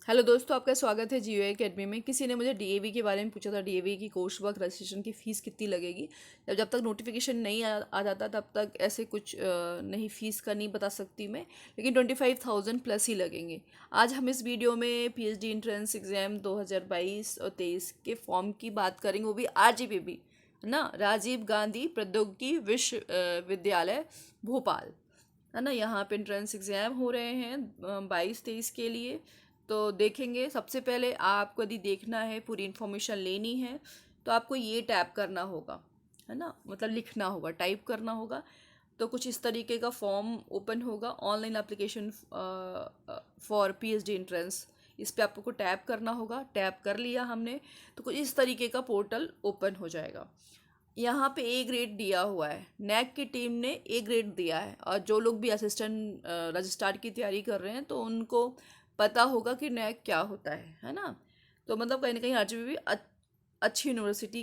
Hello दोस्तों, आपका स्वागत है जियो एकेडमी में। किसी ने मुझे डीएवी के बारे में पूछा था, डीएवी की कोर्स वर्क रजिस्ट्रेशन की फ़ीस कितनी लगेगी। जब तक नोटिफिकेशन नहीं आ जाता तब तक ऐसे कुछ नहीं, फ़ीस का नहीं बता सकती मैं, लेकिन 25,000 प्लस ही लगेंगे। आज हम इस वीडियो में पीएचडी एंट्रेंस एग्ज़ाम 2022 और 23 के फॉर्म की बात करेंगे, वो भी आरजीपीवी, है ना, राजीव गांधी प्रौद्योगिकी विश्वविद्यालय भोपाल, है ना। यहाँ पे एंट्रेंस एग्ज़ाम हो रहे हैं 22-23 के लिए। तो देखेंगे, सबसे पहले आपको यदि देखना है, पूरी इन्फॉर्मेशन लेनी है, तो आपको ये टैप करना होगा, है ना, मतलब लिखना होगा, टाइप करना होगा। तो कुछ इस तरीके का फॉर्म ओपन होगा, online application for PhD entrance. इस पे आपको टैप करना होगा। टैप कर लिया हमने तो कुछ इस तरीके का पोर्टल ओपन हो जाएगा। यहाँ पे ए ग्रेड दिया हुआ है, नैक की टीम ने ए ग्रेड दिया है, और जो लोग भी असिस्टेंट रजिस्ट्रार की तैयारी कर रहे हैं तो उनको पता होगा कि नैक क्या होता है ना। तो मतलब कहीं ना कहीं आरजीपी भी अच्छी यूनिवर्सिटी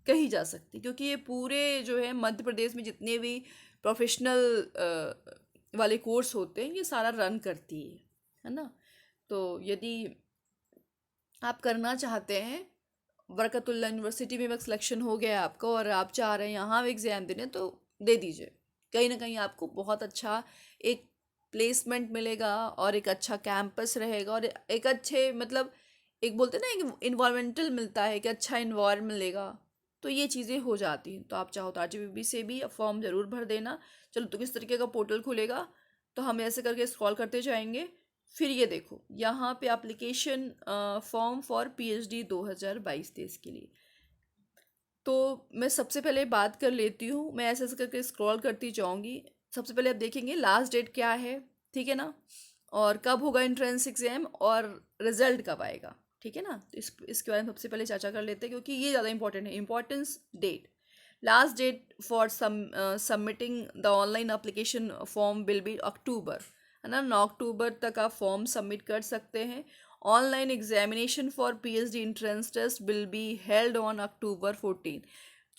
कही जा सकती, क्योंकि ये पूरे जो है मध्य प्रदेश में जितने भी प्रोफेशनल वाले कोर्स होते हैं ये सारा रन करती है ना। तो यदि आप करना चाहते हैं, बरकतुल्ला यूनिवर्सिटी में सिलेक्शन हो गया आपका और आप चाह रहे हैं यहाँ एग्ज़ाम देने, तो दे दीजिए। कहीं ना कहीं आपको बहुत अच्छा एक प्लेसमेंट मिलेगा और एक अच्छा कैंपस रहेगा, और एक अच्छे मतलब एक बोलते हैं ना, एक इन्वायरमेंटल मिलता है, एक अच्छा इन्वायरमेंट मिलेगा। तो ये चीज़ें हो जाती हैं। तो आप चाहो तो आरजीपीवी से भी फॉर्म ज़रूर भर देना। चलो, तो किस तरीके का पोर्टल खुलेगा, तो हम ऐसे करके स्क्रॉल करते जाएंगे। फिर ये देखो, यहाँ पे एप्लीकेशन फॉर्म फॉर पीएचडी 2022-23 के लिए। तो मैं सबसे पहले बात कर लेती हूँ, मैं ऐसे ऐसे करके स्क्रॉल करती जाऊँगी। सबसे पहले आप देखेंगे लास्ट डेट क्या है, ठीक है ना, और कब होगा एंट्रेंस एग्ज़ाम, और रिजल्ट कब आएगा, ठीक है ना। तो इसके बारे में सबसे पहले चर्चा कर लेते हैं, क्योंकि ये ज़्यादा इंपॉर्टेंट है। Importance date, last date for submitting the online application form will be October, है ना। 9 अक्टूबर तक आप फॉर्म सबमिट कर सकते हैं। Online examination for PhD entrance test will be held on October 14।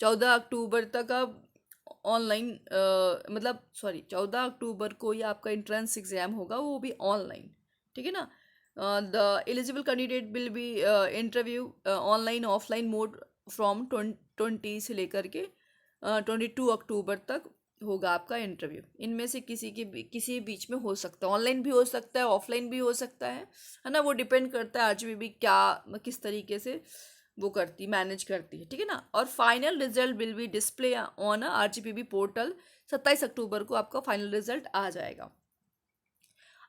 14 अक्टूबर तक आप ऑनलाइन मतलब सॉरी 14 अक्टूबर को ही आपका एंट्रेंस एग्ज़ाम होगा, वो भी ऑनलाइन, ठीक है ना। The eligible candidate will be interview online offline mode from 20 से लेकर के 22 अक्टूबर तक होगा आपका इंटरव्यू। इनमें से किसी बीच में हो सकता है, ऑनलाइन भी हो सकता है, ऑफलाइन भी हो सकता है ना। वो डिपेंड करता है आरजीपीवी क्या किस तरीके से वो करती मैनेज करती है, ठीक है ना। और final result will be display on RGPV portal. 27 अक्टूबर को आपका फाइनल रिजल्ट आ जाएगा।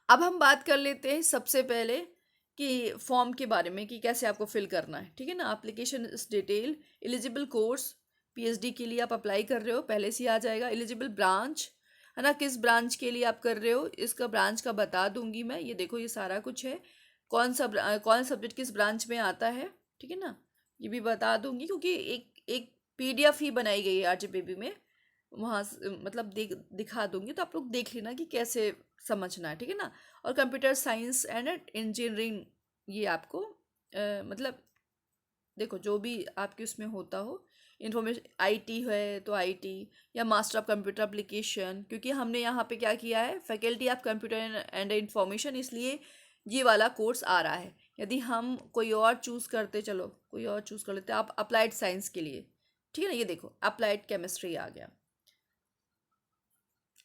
अब हम बात कर लेते हैं सबसे पहले कि फॉर्म के बारे में, कि कैसे आपको फिल करना है, ठीक है ना। एप्लीकेशन इस डिटेल, एलिजिबल कोर्स, पीएचडी के लिए आप अप्लाई कर रहे हो, पहले से ही आ जाएगा। एलिजिबल ब्रांच, है ना, किस ब्रांच के लिए आप कर रहे हो, इसका ब्रांच का बता दूंगी मैं। ये देखो, ये सारा कुछ है, कौन सब्जेक्ट किस ब्रांच में आता है, ठीक है ना, ये भी बता दूंगी, क्योंकि एक एक पीडीएफ ही बनाई गई है आरजीपीवी में, वहाँ मतलब दिखा दूंगी, तो आप लोग देख लेना कि कैसे समझना है, ठीक है ना। और कंप्यूटर साइंस एंड इंजीनियरिंग, ये आपको मतलब देखो, जो भी आपके उसमें होता हो, इंफॉर्मेशन आईटी है तो आईटी, या मास्टर ऑफ कंप्यूटर एप्लीकेशन, क्योंकि हमने यहाँ पे क्या किया है, faculty of computer and information, इसलिए ये वाला कोर्स आ रहा है। यदि हम कोई और चूज़ करते, चलो कोई और चूज़ कर लेते, आप अप्लाइड साइंस के लिए, ठीक है ना। ये देखो, अप्लाइड केमिस्ट्री आ गया,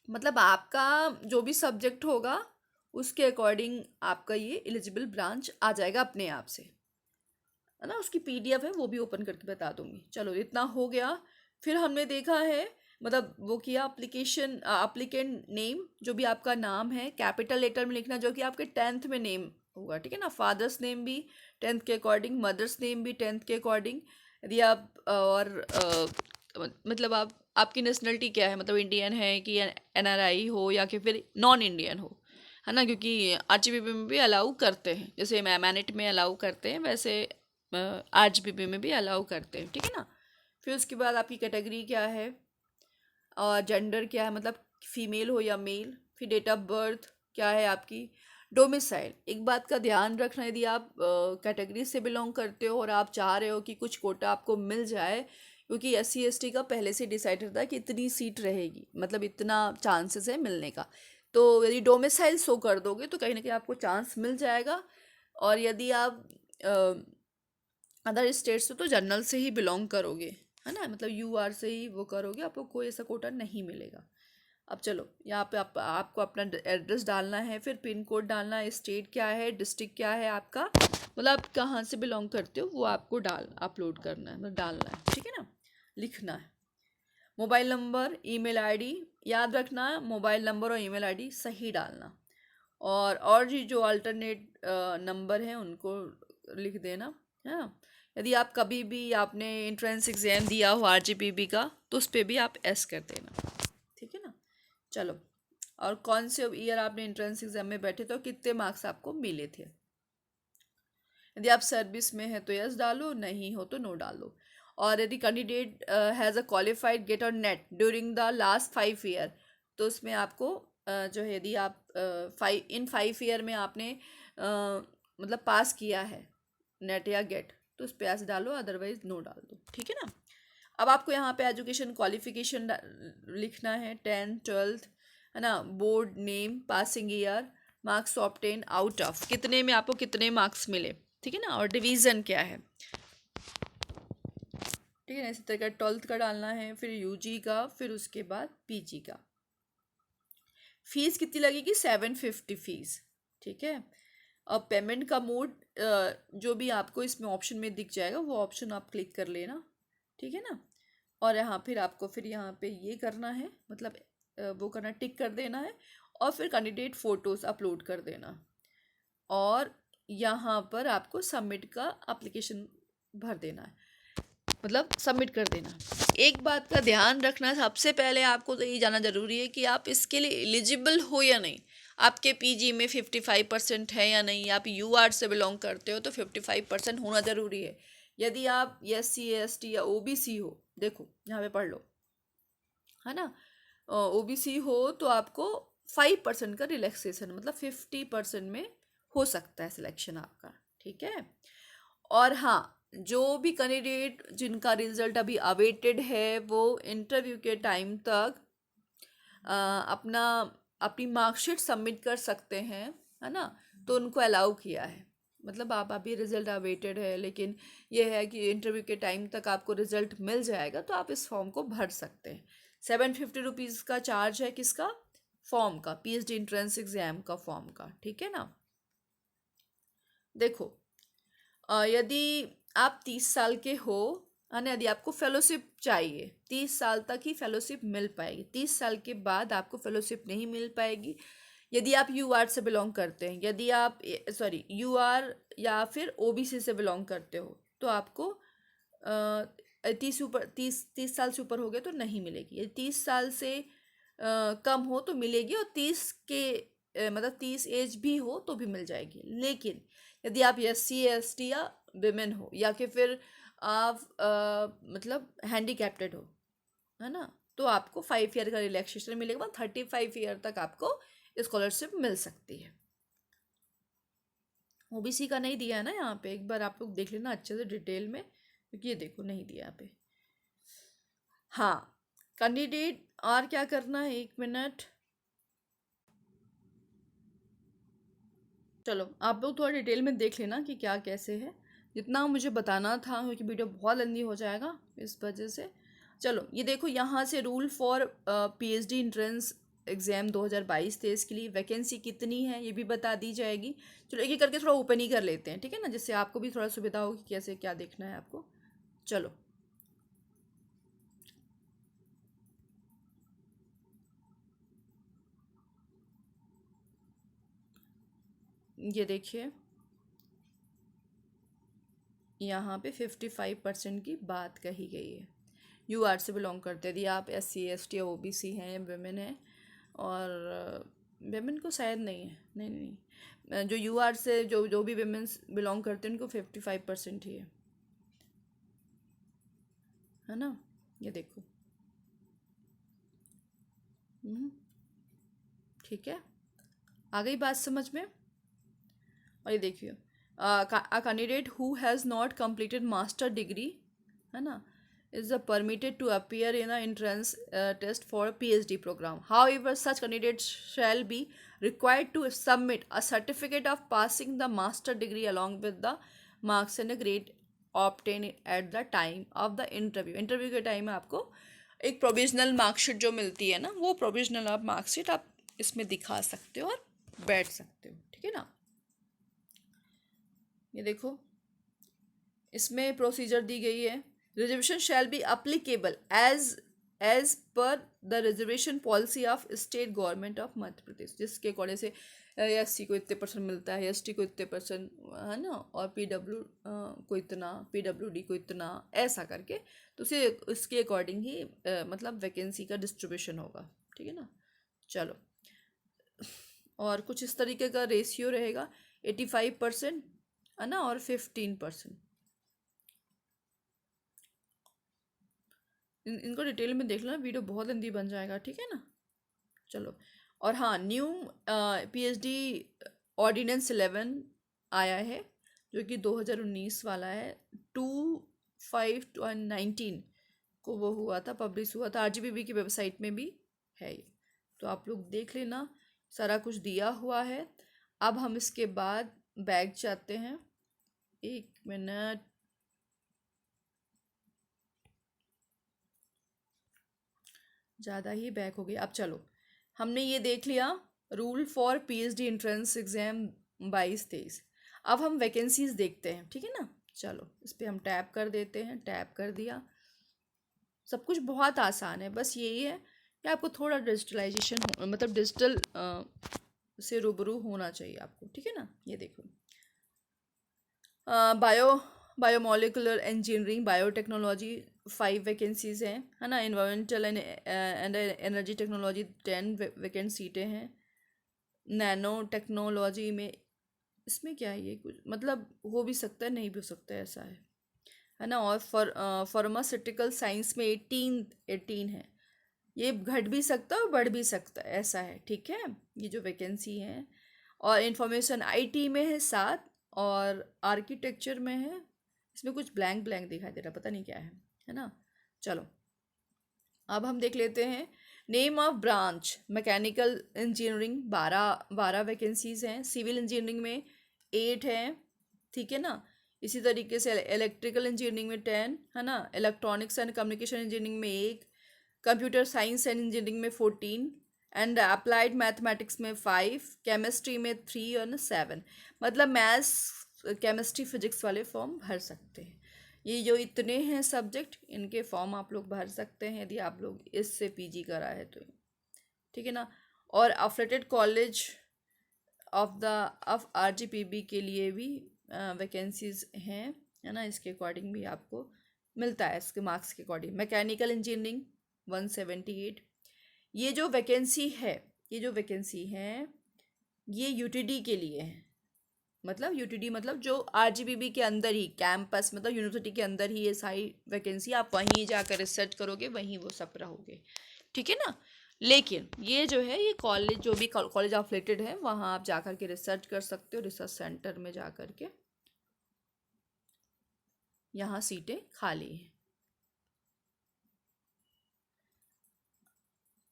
मतलब आपका जो भी सब्जेक्ट होगा उसके अकॉर्डिंग आपका ये एलिजिबल ब्रांच आ जाएगा अपने आप से, है ना। उसकी पीडीएफ है, वो भी ओपन करके बता दूंगी। चलो, इतना हो गया। फिर हमने देखा है, मतलब वो किया एप्लीकेशन, एप्लीकेंट नेम, जो भी आपका नाम है कैपिटल लेटर में लिखना, जो कि आपके 10th में नेम होगा, ठीक है ना। फादर्स नेम भी 10th के अकॉर्डिंग, मदर्स नेम भी 10th के अकॉर्डिंग। यदि आप मतलब आपकी नेशनलिटी क्या है, मतलब इंडियन है कि एनआरआई हो, या कि फिर नॉन इंडियन हो, है ना। क्योंकि आरजीपीपी में भी अलाउ करते हैं, जैसे मैनेट में अलाउ करते हैं, वैसे आरजीपीपी में भी अलाउ करते हैं, ठीक है ना। फिर उसके बाद आपकी कैटेगरी क्या है और जेंडर क्या है, मतलब फीमेल हो या मेल। फिर डेट ऑफ बर्थ क्या है आपकी। डोमिसाइल, एक बात का ध्यान रखना, यदि आप कैटेगरी से बिलोंग करते हो और आप चाह रहे हो कि कुछ कोटा आपको मिल जाए, क्योंकि SC ST का पहले से डिसाइड रहता है कि इतनी सीट रहेगी, मतलब इतना चांसेस है मिलने का। तो यदि डोमिसाइल शो कर दोगे तो कहीं ना कहीं आपको चांस मिल जाएगा। और यदि आप अदर स्टेट से तो जनरल से ही बिलोंग करोगे, है ना, मतलब यूआर से ही वो करोगे, आपको कोई ऐसा कोटा नहीं मिलेगा। अब चलो यहाँ पे आपको अपना एड्रेस डालना है, फिर पिन कोड डालना है, स्टेट क्या है, डिस्ट्रिक्ट क्या है आपका, मतलब आप कहाँ से बिलोंग करते हो वो आपको अपलोड करना है, मतलब डालना है, ठीक है ना, लिखना है। मोबाइल नंबर, ईमेल आईडी याद रखना है, मोबाइल नंबर और ईमेल आईडी सही डालना। और जी जो अल्टरनेट नंबर हैं उनको लिख देना, है ना। यदि आप कभी भी आपने इंट्रेंस एग्ज़ाम दिया हो आरजीपीबी का तो उस पर भी आप एस कर देना, ठीक है ना। चलो, और कौन से ईयर आपने इंट्रेंस एग्ज़ाम में बैठे तो कितने मार्क्स आपको मिले थे। यदि आप सर्विस में है तो यस डालो, नहीं हो तो नो डालो। और यदि candidate has a qualified GATE और NET during the last 5 year, तो उसमें आपको जो है, यदि आप 5 ईयर में आपने मतलब पास किया है नेट या गेट, तो उस पर ऐसे डालो, अदरवाइज नो डाल दो, ठीक है ना। अब आपको यहाँ पे एजुकेशन क्वालिफिकेशन लिखना है, 10th 12th, है ना, board name, passing year, marks obtain out of, कितने में आपको कितने मार्क्स मिले, ठीक है ना, और डिवीज़न क्या है, ठीक है ना। इसी तरह 12th का डालना है, फिर यूजी का, फिर उसके बाद पीजी का। फीस कितनी लगेगी, 750 फीस, ठीक है। अब पेमेंट का मोड जो भी आपको इसमें ऑप्शन में दिख जाएगा वो ऑप्शन आप क्लिक कर लेना, ठीक है ना। और यहाँ फिर आपको फिर यहाँ पे ये करना है, मतलब वो करना, टिक कर देना है, और फिर कैंडिडेट फ़ोटोज़ अपलोड कर देना, और यहाँ पर आपको सबमिट का एप्लीकेशन भर देना है, मतलब सबमिट कर देना। एक बात का ध्यान रखना, सबसे पहले आपको तो ये जानना ज़रूरी है कि आप इसके लिए एलिजिबल हो या नहीं, आपके पीजी में 55% है या नहीं, आप यूआर से बिलोंग करते हो तो 55% होना ज़रूरी है। यदि आप SC ST या OBC हो, देखो यहाँ पे पढ़ लो, है ना, OBC हो तो आपको 5% का रिलैक्सेशन, मतलब 50% में हो सकता है सिलेक्शन आपका, ठीक है। और हाँ, जो भी कैंडिडेट जिनका रिजल्ट अभी अवेटेड है वो इंटरव्यू के टाइम तक अपना अपनी मार्कशीट सबमिट कर सकते हैं, है ना, तो उनको अलाउ किया है। मतलब आप अभी रिजल्ट अवेटेड है, लेकिन ये है कि इंटरव्यू के टाइम तक आपको रिजल्ट मिल जाएगा तो आप इस फॉर्म को भर सकते हैं। 750 रुपीज़ का चार्ज है, किसका, फॉर्म का, PhD इंट्रेंस एग्ज़ाम का फॉर्म का, ठीक है ना। देखो, यदि आप 30 साल के हो, है ना, यदि आपको फेलोशिप चाहिए, 30 साल तक ही फेलोशिप मिल पाएगी, 30 साल के बाद आपको फेलोशिप नहीं मिल पाएगी। यदि आप यूआर से बिलोंग करते हैं, यदि आप सॉरी यूआर या फिर ओबीसी से बिलोंग करते हो तो आपको 30 साल से ऊपर हो गए तो नहीं मिलेगी। यदि 30 साल से कम हो तो मिलेगी, और 30 के मतलब 30 एज भी हो तो भी मिल जाएगी। लेकिन यदि आप SC ST या विमेन हो, या कि फिर आप मतलब हैंडीकैप्टेड हो, है ना, तो आपको 5 ईयर का रिलैक्सेशन मिलेगा, 35 ईयर तक आपको स्कॉलरशिप मिल सकती है। OBC का नहीं दिया है ना यहाँ पे, एक बार आप लोग देख लेना अच्छे से डिटेल में, क्योंकि ये देखो नहीं दिया यहाँ पे। हाँ, कैंडिडेट और क्या करना है, 1 मिनट, चलो आप लोग थोड़ा डिटेल में देख लेना कि क्या कैसे है, जितना मुझे बताना था, क्योंकि वीडियो बहुत लंबी हो जाएगा इस वजह से। चलो ये देखो, यहाँ से rule for PhD entrance exam 2022-23 के लिए वैकेंसी कितनी है ये भी बता दी जाएगी। चलो एक एक करके थोड़ा ओपन ही कर लेते हैं, ठीक है ना, जिससे आपको भी थोड़ा सुविधा हो कि कैसे क्या देखना है आपको। चलो ये देखिए, यहाँ पे 55% की बात कही गई है। यूआर से बिलोंग करते हैं, यदि आप SC ST या OBC हैं, वेमेन हैं, और वेमेन को शायद नहीं है, नहीं नहीं नहीं, जो यूआर से जो जो भी वेमेन्स बिलोंग करते हैं उनको 55% ही है ना। ये देखो, हम्म, ठीक है, आ गई बात समझ में। और ये देखिए, a candidate who has not completed master degree, है ना, is permitted to appear in a entrance test for PhD program. However, such candidates shall be required to submit a certificate of passing the master degree along with the marks and the grade obtained at the time of the interview. Interview के time में आपको एक provisional marksheet जो मिलती है ना, वो provisional आप मार्कशीट आप इसमें दिखा सकते हो और बैठ सकते हो, ठीक है ना। ये देखो, इसमें प्रोसीजर दी गई है। Reservation shall be applicable as per the reservation policy of state government of Madhya Pradesh, जिसके अकॉर्डिंग से एससी को इतने परसेंट मिलता है, एसटी को इतने परसेंट, है ना, और पीडब्ल्यू को इतना, पीडब्ल्यूडी को इतना, ऐसा करके तो उसे उसके अकॉर्डिंग ही मतलब वैकेंसी का डिस्ट्रीब्यूशन होगा, ठीक है ना। चलो, और कुछ इस तरीके का रेशियो रहेगा, 85%, है ना, और 15%। इनको डिटेल में देख लो ना, वीडियो बहुत लंबी बन जाएगा, ठीक है ना। चलो, और हाँ, न्यू पीएचडी ऑर्डिनेंस 11 आया है, जो कि 2019 वाला है। 2/5/19 को वो हुआ था, पब्लिश हुआ था, आरजीपीबी की वेबसाइट में भी है ये, तो आप लोग देख लेना, सारा कुछ दिया हुआ है। अब हम इसके बाद बैग चाहते हैं, 1 मिनट, ज़्यादा ही बैक हो गया। अब चलो, हमने ये देख लिया rule for PhD entrance exam 22-23। अब हम वैकेंसीज देखते हैं, ठीक है ना। चलो, इस पर हम टैप कर देते हैं, टैप कर दिया। सब कुछ बहुत आसान है, बस यही है कि आपको थोड़ा डिजिटलाइजेशन मतलब डिजिटल से रूबरू होना चाहिए आपको, ठीक है ना। ये देखो, बायोमोलिकुलर इंजीनियरिंग, बायोटेक्नोलॉजी 5 वैकेंसीज़ हैं, है ना। Environmental and energy technology 10 vacant सीटें हैं। नैनो टेक्नोलॉजी में, इसमें क्या है, ये कुछ मतलब हो भी सकता है, नहीं भी हो सकता है, ऐसा है ना। और फार्मास्यूटिकल साइंस में 18 है, ये घट भी सकता है और बढ़ भी सकता है, ऐसा है, ठीक है, ये जो वैकेंसी है। और इंफॉर्मेशन आईटी में है 7, और आर्किटेक्चर में है, इसमें कुछ ब्लैंक ब्लैंक दिखाई दे रहा, पता नहीं क्या है ना। चलो, अब हम देख लेते हैं name of branch. Mechanical engineering 12 vacancies हैं। सिविल इंजीनियरिंग में 8 हैं, ठीक है ना। इसी तरीके से इलेक्ट्रिकल इंजीनियरिंग में 10, है ना। इलेक्ट्रॉनिक्स एंड कम्युनिकेशन इंजीनियरिंग में 1, कंप्यूटर साइंस एंड इंजीनियरिंग में 14, एंड अप्लाइड मैथमेटिक्स में 5, केमिस्ट्री में 3 और 7। मतलब मैथ्स, केमिस्ट्री, फिजिक्स वाले फॉर्म भर सकते हैं। ये जो इतने हैं सब्जेक्ट, इनके फॉर्म आप लोग भर सकते हैं यदि आप लोग इससे पीजी करा है तो, ठीक है ना। और अफिलिएटेड कॉलेज ऑफ आरजीपीबी के लिए भी वैकेंसीज हैं, है ना। इसके अकॉर्डिंग भी आपको मिलता है, इसके मार्क्स के अकॉर्डिंग। Mechanical engineering 178। ये जो वैकेंसी है, ये यूटीडी के लिए है। मतलब यूटीडी मतलब जो आरजीपीबी के अंदर ही कैंपस, मतलब यूनिवर्सिटी के अंदर ही ये सारी वैकेंसी, आप वहीं जाकर रिसर्च करोगे, वहीं वो सब रहोगे, ठीक है ना। लेकिन ये जो है, ये कॉलेज, जो भी कॉलेज अफिलिएटेड है, वहाँ आप जाकर के रिसर्च कर सकते हो, रिसर्च सेंटर में जाकर के। यहाँ सीटें खाली हैं।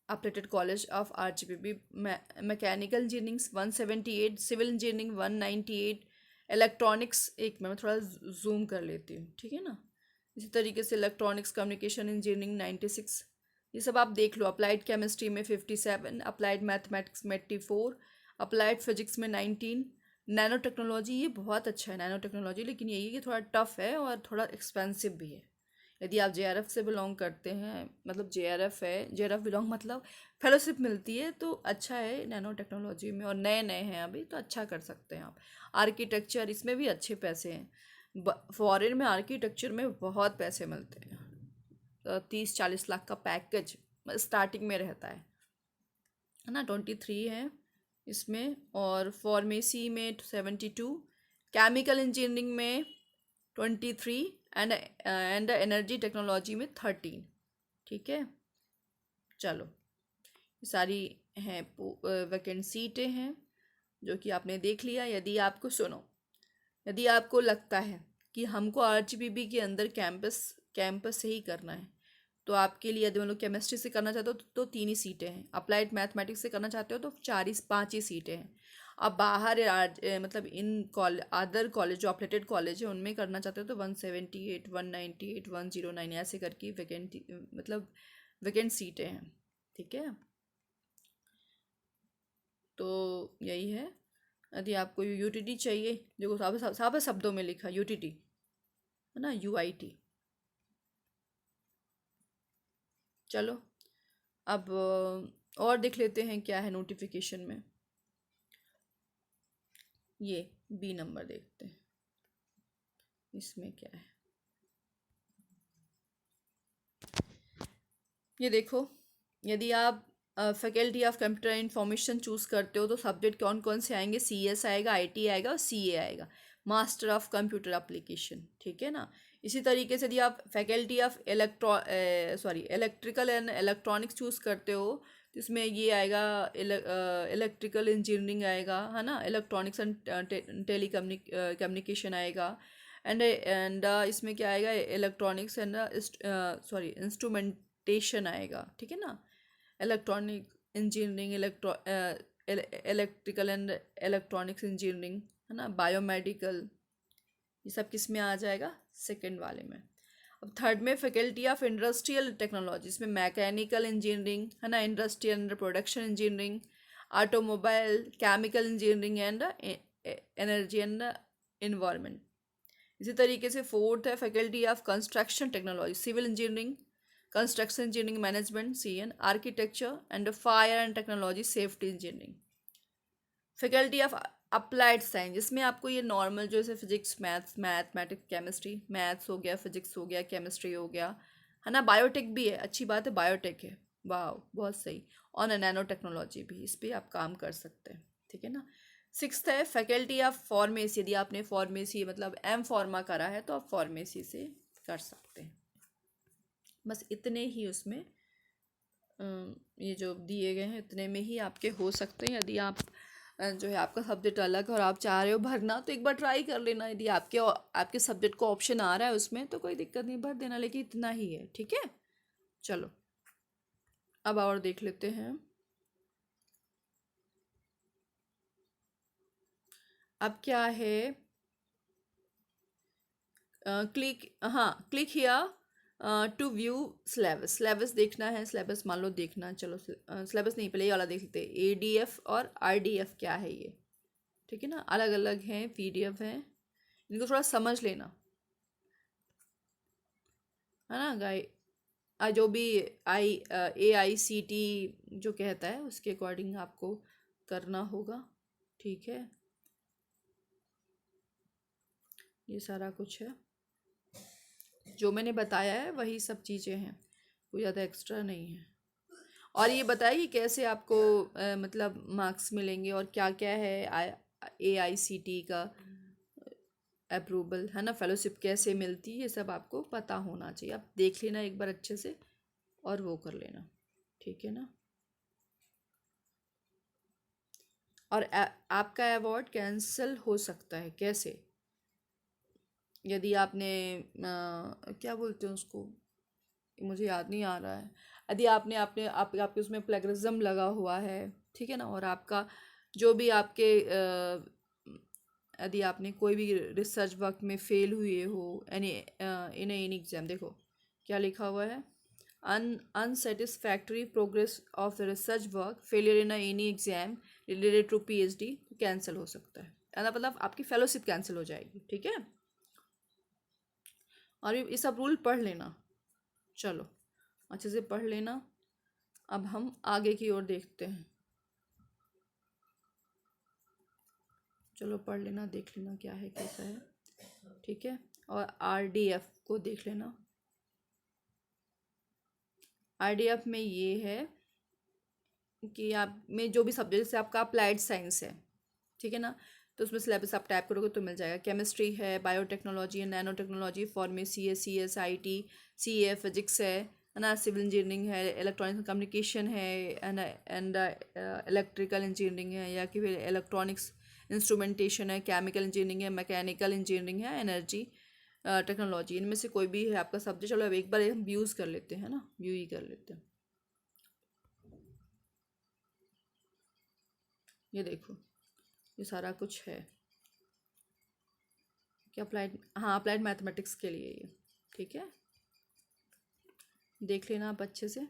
Updated college of RGPV, mechanical engineering 178, civil engineering 198, electronics, एक मैं थोड़ा जूम कर लेती हूँ, ठीक है ना। इसी तरीके से इलेक्ट्रॉनिक्स कम्युनिकेशन इंजीनियरिंग 96, ये सब आप देख लो। अप्लाइड केमिस्ट्री में 57, अप्लाइड मैथमेटिक्स में 84, अप्लाइड फिजिक्स में 19। नैनो टेक्नोलॉजी, ये बहुत अच्छा है नैनो टेक्नोलॉजी, लेकिन यही कि थोड़ा टफ है और थोड़ा एक्सपेंसिव भी है। यदि आप जेआरएफ से बिलोंग करते हैं, मतलब जेआरएफ है, जेआरएफ बिलोंग मतलब फेलोशिप मिलती है, तो अच्छा है नैनो टेक्नोलॉजी में, और नए नए हैं अभी, तो अच्छा कर सकते हैं आप। आर्किटेक्चर, इसमें भी अच्छे पैसे हैं। फॉरेन में आर्किटेक्चर में बहुत पैसे मिलते हैं, 30-40 लाख का पैकेज स्टार्टिंग में रहता है ना। 23 है इसमें, और फार्मेसी में 72, केमिकल इंजीनियरिंग में 23, एंड एनर्जी टेक्नोलॉजी में 13, ठीक है। चलो, ये सारी हैं वैकेंट सीटें हैं जो कि आपने देख लिया। यदि आपको लगता है कि हमको आरजीपीबी के अंदर कैंपस से ही करना है, तो आपके लिए यदि मतलब केमिस्ट्री से करना चाहते हो तो 3 ही सीटें हैं, अप्लाइड मैथमेटिक्स से करना चाहते हो तो 5 ही सीटें हैं। अब बाहर मतलब इन अदर कॉलेज जो अपलेटेड कॉलेज है उनमें करना चाहते हो तो 178, 198, 109 ऐसे करके वैकेंट मतलब वैकेंट सीटें हैं। ठीक है, तो यही है। यदि आपको यूटीटी चाहिए, देखो साफ शब्दों में लिखा यूटीटी है ना, यूआईटी। चलो अब और देख लेते हैं क्या है नोटिफिकेशन में। ये बी नंबर देखते हैं इसमें क्या है। ये देखो, यदि आप faculty of computer information choose करते हो तो सब्जेक्ट कौन कौन से आएंगे, सीएस आएगा, आईटी आएगा और सीए आएगा, मास्टर ऑफ कंप्यूटर एप्लीकेशन। ठीक है ना। इसी तरीके से यदि आप faculty of electrical and electronics choose करते हो तो इसमें ये आएगा, इलेक्ट्रिकल इंजीनियरिंग आएगा, है ना, इलेक्ट्रॉनिक्स एंड टेली कम्युनिकेशन आएगा, एंड इसमें क्या आएगा, इलेक्ट्रॉनिक्स एंड इंस्ट्रूमेंटेशन आएगा। ठीक है ना, electronic engineering, electrical and electronics engineering, है ना, बायोमेडिकल, ये सब किस में आ जाएगा, सेकंड वाले में। अब थर्ड में फैकल्टी ऑफ इंडस्ट्रियल टेक्नोलॉजी, इसमें मैकेनिकल इंजीनियरिंग, है ना, industrial and production engineering, automobile, chemical engineering and energy and environment. इसी तरीके से फोर्थ है faculty of construction technology, civil engineering, construction engineering management CN, architecture and fire and technology safety engineering. Faculty of applied science, जिसमें आपको ये normal जो जैसे physics, mathematics, chemistry, maths हो गया, फिजिक्स हो गया, केमिस्ट्री हो गया, है ना, बायोटेक भी है, अच्छी बात है, बायोटेक है, वाह बहुत सही, और नैनो टेक्नोलॉजी भी, इस पर आप काम कर सकते हैं। ठीक है ना। सिक्स्थ है फैकल्टी ऑफ फार्मेसी, यदि आपने फार्मेसी मतलब एम फार्मा करा है तो आप फार्मेसी से कर सकते हैं। बस इतने ही उसमें ये जो दिए गए हैं इतने में ही आपके हो सकते हैं। यदि आप जो है आपका सब्जेक्ट अलग है और आप चाह रहे हो भरना तो एक बार ट्राई कर लेना, यदि आपके सब्जेक्ट को ऑप्शन आ रहा है उसमें तो कोई दिक्कत नहीं, भर देना, लेकिन इतना ही है। ठीक है, चलो अब और देख लेते हैं। अब क्या है, click here to view syllabus, syllabus देखना है, सिलेबस मान लो देखना है। चलो सिलेबस नहीं, पहले ये वाला देख लेते हैं, एडीएफ और आरडीएफ क्या है ये। ठीक है ना, अलग अलग हैं, पीडीएफ हैं, इनको थोड़ा समझ लेना, है ना गाइ। जो भी AICT जो कहता है उसके अकॉर्डिंग आपको करना होगा। ठीक है, ये सारा कुछ है जो मैंने बताया है, वही सब चीज़ें हैं, कोई ज़्यादा एक्स्ट्रा नहीं है। और ये बताइए कि कैसे आपको मतलब मार्क्स मिलेंगे और क्या क्या है, AICT का अप्रूवल, है ना, फेलोशिप कैसे मिलती है, ये सब आपको पता होना चाहिए। आप देख लेना एक बार अच्छे से और वो कर लेना। ठीक है ना। और आपका अवार्ड कैंसिल हो सकता है, कैसे, यदि आपने क्या बोलते हैं उसको, मुझे याद नहीं आ रहा है, यदि आपके उसमें प्लेगरिज्म लगा हुआ है, ठीक है ना, और आपका जो भी आपके यदि आपने कोई भी रिसर्च वर्क में फेल हुए हो, एनी इन एनी एग्जाम, देखो क्या लिखा हुआ है, unsatisfactory progress of the research work, failure in any exam related to PhD, cancel हो सकता है, मतलब आपकी फेलोशिप कैंसिल हो जाएगी। ठीक है, और ये सब रूल पढ़ लेना, चलो अच्छे से पढ़ लेना। अब हम आगे की ओर देखते हैं, चलो पढ़ लेना, देख लेना क्या है कैसा है। ठीक है, और RDF को देख लेना। RDF में ये है कि आप में जो भी सब्जेक्ट से आपका अप्लाइड साइंस है, ठीक है ना, तो उसमें सिलेबस आप टाइप करोगे तो मिल जाएगा। केमिस्ट्री है, बायोटेक्नोलॉजी है, नैनो टेक्नोलॉजी, फार्मेसी है, CS IT, CA फिजिक्स है ना, सिविल इंजीनियरिंग है, इलेक्ट्रॉनिक्स कम्युनिकेशन है, एंड इलेक्ट्रिकल इंजीनियरिंग है, या कि फिर इलेक्ट्रॉनिक्स इंस्ट्रूमेंटेशन है, केमिकल इंजीनियरिंग है, मैकेनिकल इंजीनियरिंग है, एनर्जी टेक्नोलॉजी, इनमें से कोई भी है आपका सब्जेक्ट। चलो अब एक बार हम व्यूज़ कर लेते हैं ना, व्यू ही कर लेते हैं। ये देखो, ये सारा कुछ है क्या अप्लाइड, हाँ अप्लाइड मैथमेटिक्स के लिए ये, ठीक है, देख लेना आप अच्छे से।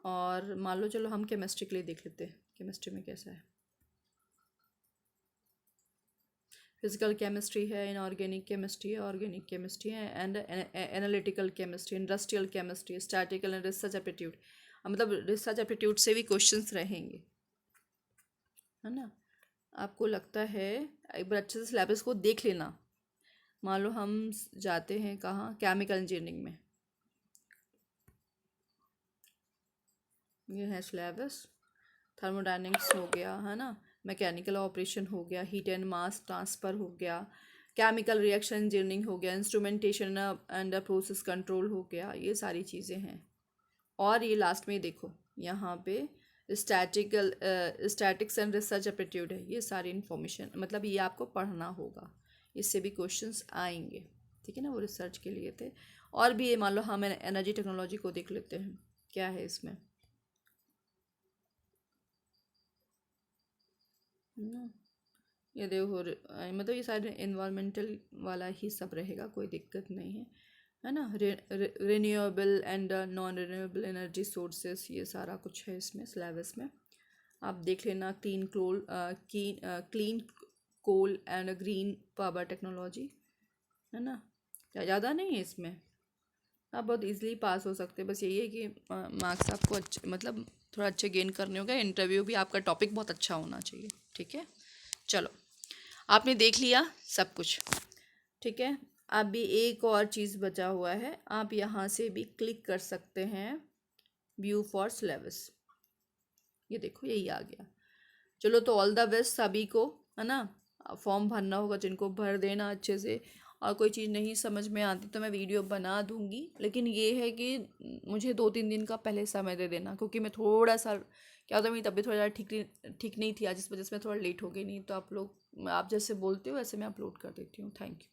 और मान लो चलो हम केमिस्ट्री के लिए देख लेते हैं, केमिस्ट्री में कैसा है। फिजिकल केमिस्ट्री है, इनऑर्गेनिक केमिस्ट्री है, ऑर्गेनिक केमिस्ट्री है, and analytical chemistry, industrial chemistry, statistical and research aptitude. मतलब रिसर्च एप्टीट्यूड से भी क्वेश्चंस रहेंगे, है ना। आपको लगता है, एक बार अच्छे से सिलेबस को देख लेना। मान लो हम जाते हैं कहाँ, केमिकल इंजीनियरिंग में, ये है सिलेबस। थर्मोडायनेमिक्स हो गया, है ना, मैकेनिकल ऑपरेशन हो गया, हीट एंड मास ट्रांसफ़र हो गया, केमिकल रिएक्शन इंजीनियरिंग हो गया, इंस्ट्रूमेंटेशन एंड प्रोसेस कंट्रोल हो गया, ये सारी चीज़ें हैं। और ये लास्ट में देखो यहाँ पे स्टैटिक्स एंड रिसर्च एप्टीट्यूड है, ये सारी इन्फॉर्मेशन, मतलब ये आपको पढ़ना होगा, इससे भी क्वेश्चंस आएंगे, ठीक है ना, वो रिसर्च के लिए थे। और भी ये मान लो हम एनर्जी टेक्नोलॉजी को देख लेते हैं, क्या है इसमें, है ना। ये देखो मतलब ये सारे इन्वायरमेंटल वाला ही सब रहेगा, कोई दिक्कत नहीं है ना। Renewable and non renewable energy sources, ये सारा कुछ है इसमें सिलेबस में, आप देख लेना। Clean coal and green power technology, है ना, ज़्यादा नहीं है इसमें, आप बहुत इजीली पास हो सकते हैं। बस यही है कि मार्क्स आपको अच्छे, मतलब थोड़ा अच्छे गेन करने होंगे, इंटरव्यू भी आपका टॉपिक बहुत अच्छा होना चाहिए, ठीक है। चलो, आपने देख लिया सब कुछ, ठीक है। अभी एक और चीज़ बचा हुआ है, आप यहाँ से भी क्लिक कर सकते हैं व्यू फॉर सिलेबस, ये देखो यही आ गया। चलो तो ऑल द बेस्ट सभी को, है ना। फॉर्म भरना होगा जिनको, भर देना अच्छे से। और कोई चीज़ नहीं समझ में आती तो मैं वीडियो बना दूंगी, लेकिन ये है कि मुझे 2-3 दिन का पहले समय दे देना, क्योंकि मैं थोड़ा सा, क्या होता है, मेरी तबीयत थोड़ा ज़्यादा ठीक नहीं थी आज, इस वजह से मैं थोड़ा लेट हो गई। नहीं तो आप लोग, आप जैसे बोलते हो वैसे मैं अपलोड कर देती हूँ। Thank you.